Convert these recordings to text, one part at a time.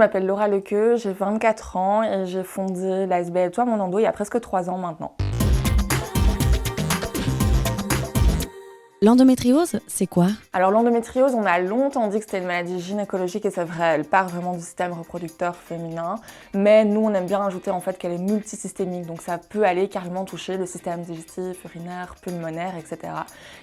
m'appelle Laura Lequeux, j'ai 24 ans et j'ai fondé l'ASBL Toi Mon Endo il y a presque 3 ans maintenant. L'endométriose, c'est quoi ? Alors l'endométriose, on a longtemps dit que c'était une maladie gynécologique et c'est vrai, elle part vraiment du système reproducteur féminin. Mais nous, on aime bien rajouter en fait qu'elle est multisystémique, donc ça peut aller carrément toucher le système digestif, urinaire, pulmonaire, etc.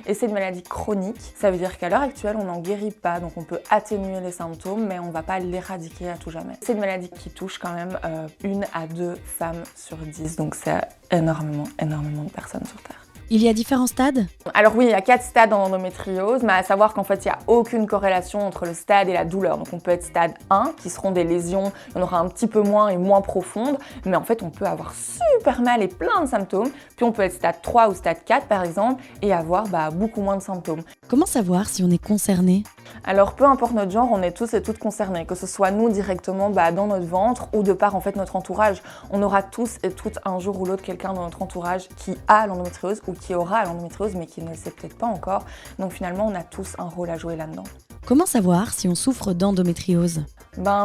Et c'est une maladie chronique, ça veut dire qu'à l'heure actuelle, on n'en guérit pas, donc on peut atténuer les symptômes, mais on ne va pas l'éradiquer à tout jamais. C'est une maladie qui touche quand même 1 à 2 femmes sur 10, donc c'est énormément de personnes sur Terre. Il y a différents stades ? Alors oui, il y a 4 stades en endométriose, mais à savoir qu'en fait, il n'y a aucune corrélation entre le stade et la douleur. Donc on peut être stade 1, qui seront des lésions, il y en aura un petit peu moins et moins profondes, mais en fait, on peut avoir super mal et plein de symptômes. Puis on peut être stade 3 ou stade 4, par exemple, et avoir beaucoup moins de symptômes. Comment savoir si on est concerné ? Alors peu importe notre genre, on est tous et toutes concernés, que ce soit nous directement dans notre ventre ou de par en fait notre entourage. On aura tous et toutes un jour ou l'autre quelqu'un dans notre entourage qui a l'endométriose ou qui aura l'endométriose mais qui ne le sait peut-être pas encore. Donc finalement, on a tous un rôle à jouer là-dedans. Comment savoir si on souffre d'endométriose ?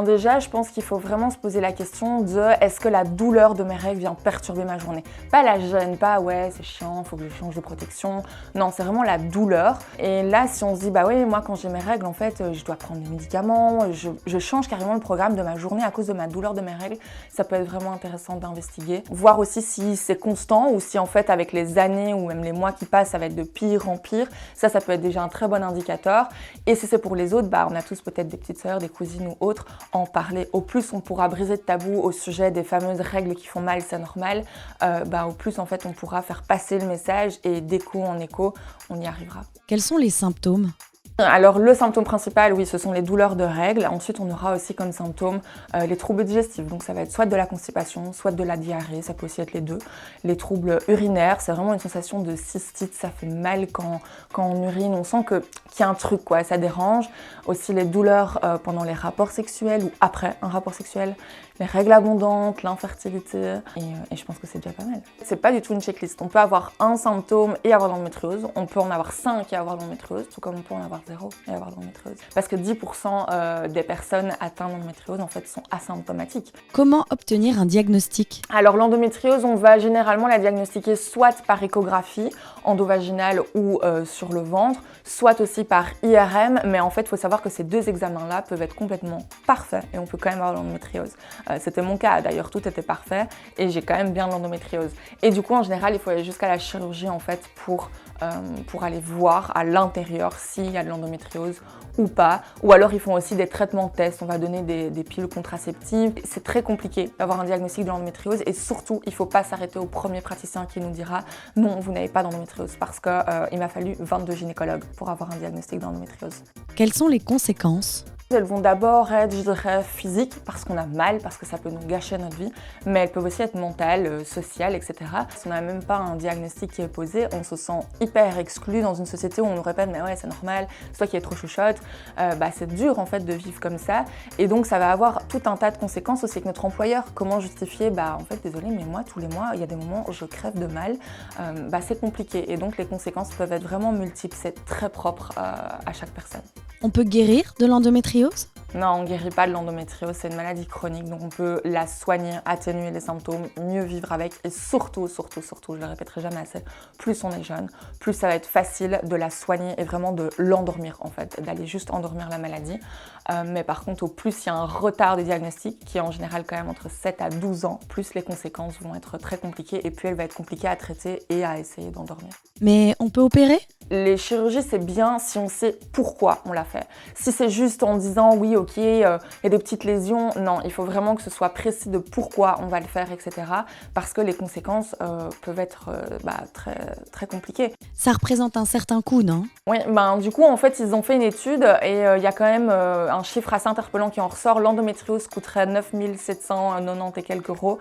Déjà, je pense qu'il faut vraiment se poser la question de est-ce que la douleur de mes règles vient perturber ma journée ? Pas la gêne, pas ouais, c'est chiant, faut que je change de protection. Non, c'est vraiment la douleur. Et là, si on se dit oui, moi quand j'ai mes règles, en fait, je dois prendre des médicaments, je change carrément le programme de ma journée à cause de ma douleur de mes règles, ça peut être vraiment intéressant d'investiguer. Voir aussi si c'est constant ou si en fait avec les années ou même les mois qui passent, ça va être de pire en pire. Ça peut être déjà un très bon indicateur. Et si c'est pour les autres, on a tous peut-être des petites sœurs, des cousines ou autres, en parler. Au plus on pourra briser de tabou au sujet des fameuses règles qui font mal, c'est normal, au plus en fait on pourra faire passer le message et d'écho en écho, on y arrivera. Quels sont les symptômes ? Alors le symptôme principal, oui, ce sont les douleurs de règles. Ensuite, on aura aussi comme symptômes les troubles digestifs. Donc ça va être soit de la constipation, soit de la diarrhée, ça peut aussi être les deux. Les troubles urinaires, c'est vraiment une sensation de cystite, ça fait mal quand on urine, on sent qu'il y a un truc, ça dérange. Aussi les douleurs pendant les rapports sexuels ou après un rapport sexuel, les règles abondantes, l'infertilité, et je pense que c'est déjà pas mal. C'est pas du tout une checklist. On peut avoir un symptôme et avoir l'endométriose, on peut en avoir 5 et avoir l'endométriose, tout comme on peut en avoir 0 et avoir l'endométriose. Parce que 10% des personnes atteintes d'endométriose en fait sont asymptomatiques. Comment obtenir un diagnostic ? Alors l'endométriose, on va généralement la diagnostiquer soit par échographie endovaginale ou sur le ventre, soit aussi par IRM, mais en fait il faut savoir que ces 2 examens-là peuvent être complètement parfaits et on peut quand même avoir l'endométriose. C'était mon cas, d'ailleurs tout était parfait et j'ai quand même bien l'endométriose. Et du coup en général il faut aller jusqu'à la chirurgie en fait pour aller voir à l'intérieur s'il y a de l'endométriose ou pas. Ou alors ils font aussi des traitements de tests, on va donner des pilules contraceptives. C'est très compliqué d'avoir un diagnostic de l'endométriose et surtout il ne faut pas s'arrêter au premier praticien qui nous dira non, vous n'avez pas d'endométriose parce qu'il m'a fallu 22 gynécologues pour avoir un diagnostic d'endométriose. Quelles sont les conséquences ? Elles vont d'abord être, je dirais, physiques, parce qu'on a mal, parce que ça peut nous gâcher notre vie, mais elles peuvent aussi être mentales, sociales, etc. Si on n'a même pas un diagnostic qui est posé, on se sent hyper exclu dans une société où on nous répète « mais ouais, c'est normal, c'est toi qui es trop chouchotte ». C'est dur en fait de vivre comme ça, et donc ça va avoir tout un tas de conséquences aussi avec notre employeur. Comment justifier en fait, désolé, mais moi, tous les mois, il y a des moments où je crève de mal, c'est compliqué, et donc les conséquences peuvent être vraiment multiples, c'est très propre à chaque personne. On peut guérir de l'endométriose ? Non, on ne guérit pas de l'endométriose, c'est une maladie chronique, donc on peut la soigner, atténuer les symptômes, mieux vivre avec et surtout, je le répéterai jamais assez, plus on est jeune, plus ça va être facile de la soigner et vraiment de l'endormir en fait, d'aller juste endormir la maladie. Mais par contre, au plus il y a un retard des diagnostics, qui est en général quand même entre 7 à 12 ans, plus les conséquences vont être très compliquées et puis elle va être compliquée à traiter et à essayer d'endormir. Mais on peut opérer ? Les chirurgies, c'est bien si on sait pourquoi on l'a fait. Si c'est juste en disant oui, ok, il y a des petites lésions, non, il faut vraiment que ce soit précis de pourquoi on va le faire, etc. Parce que les conséquences peuvent être très, très compliquées. Ça représente un certain coût, non ? Oui, du coup, en fait, ils ont fait une étude et il y a quand même un chiffre assez interpellant qui en ressort. L'endométriose coûterait 9 790 et quelques euros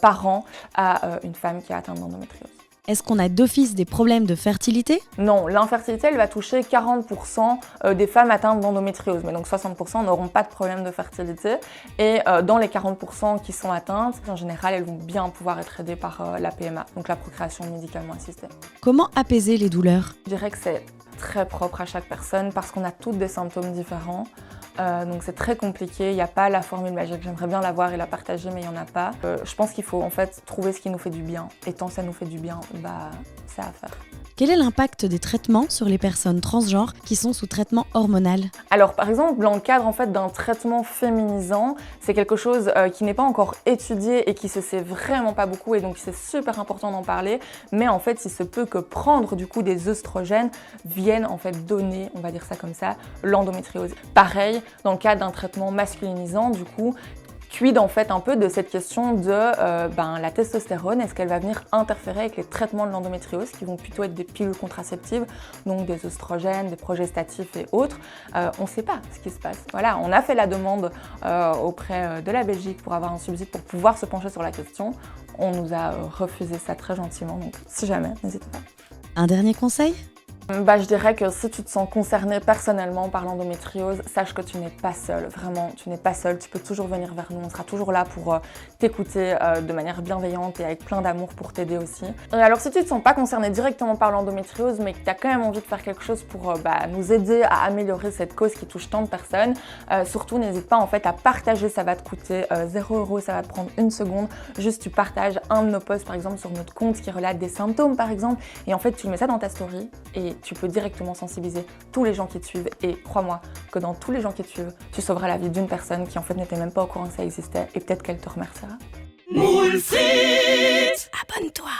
par an à une femme qui a atteint d'endométriose. Est-ce qu'on a d'office des problèmes de fertilité ? Non, l'infertilité, elle va toucher 40% des femmes atteintes d'endométriose, mais donc 60% n'auront pas de problème de fertilité. Et dans les 40% qui sont atteintes, en général, elles vont bien pouvoir être aidées par la PMA, donc la procréation médicalement assistée. Comment apaiser les douleurs ? Je dirais que c'est très propre à chaque personne parce qu'on a toutes des symptômes différents. Donc c'est très compliqué, il n'y a pas la formule magique. J'aimerais bien l'avoir et la partager, mais il n'y en a pas. Je pense qu'il faut en fait trouver ce qui nous fait du bien. Et tant que ça nous fait du bien, c'est à faire. Quel est l'impact des traitements sur les personnes transgenres qui sont sous traitement hormonal? Alors par exemple, dans le cadre en fait, d'un traitement féminisant, c'est quelque chose qui n'est pas encore étudié et qui se sait vraiment pas beaucoup, et donc c'est super important d'en parler. Mais en fait, il se peut que prendre du coup des œstrogènes vienne en fait donner, on va dire ça comme ça, l'endométriose. Pareil, dans le cadre d'un traitement masculinisant, du coup, quid en fait un peu de cette question de la testostérone, est-ce qu'elle va venir interférer avec les traitements de l'endométriose qui vont plutôt être des pilules contraceptives, donc des œstrogènes, des progestatifs et autres. On ne sait pas ce qui se passe. Voilà, on a fait la demande auprès de la Belgique pour avoir un subside pour pouvoir se pencher sur la question. On nous a refusé ça très gentiment, donc si jamais, n'hésitez pas. Un dernier conseil? Je dirais que si tu te sens concerné personnellement par l'endométriose, sache que tu n'es pas seul. Vraiment, tu n'es pas seul. Tu peux toujours venir vers nous. On sera toujours là pour t'écouter de manière bienveillante et avec plein d'amour pour t'aider aussi. Et alors, si tu ne te sens pas concerné directement par l'endométriose, mais que tu as quand même envie de faire quelque chose pour nous aider à améliorer cette cause qui touche tant de personnes, surtout n'hésite pas en fait à partager. Ça va te coûter 0 €, ça va te prendre 1 seconde. Juste, tu partages un de nos posts, par exemple, sur notre compte qui relate des symptômes, par exemple. Et en fait, tu mets ça dans ta story et tu peux directement sensibiliser tous les gens qui te suivent. Et crois-moi que dans tous les gens qui te suivent, tu sauveras la vie d'une personne qui en fait n'était même pas au courant que ça existait, et peut-être qu'elle te remerciera. Moulfit, abonne-toi.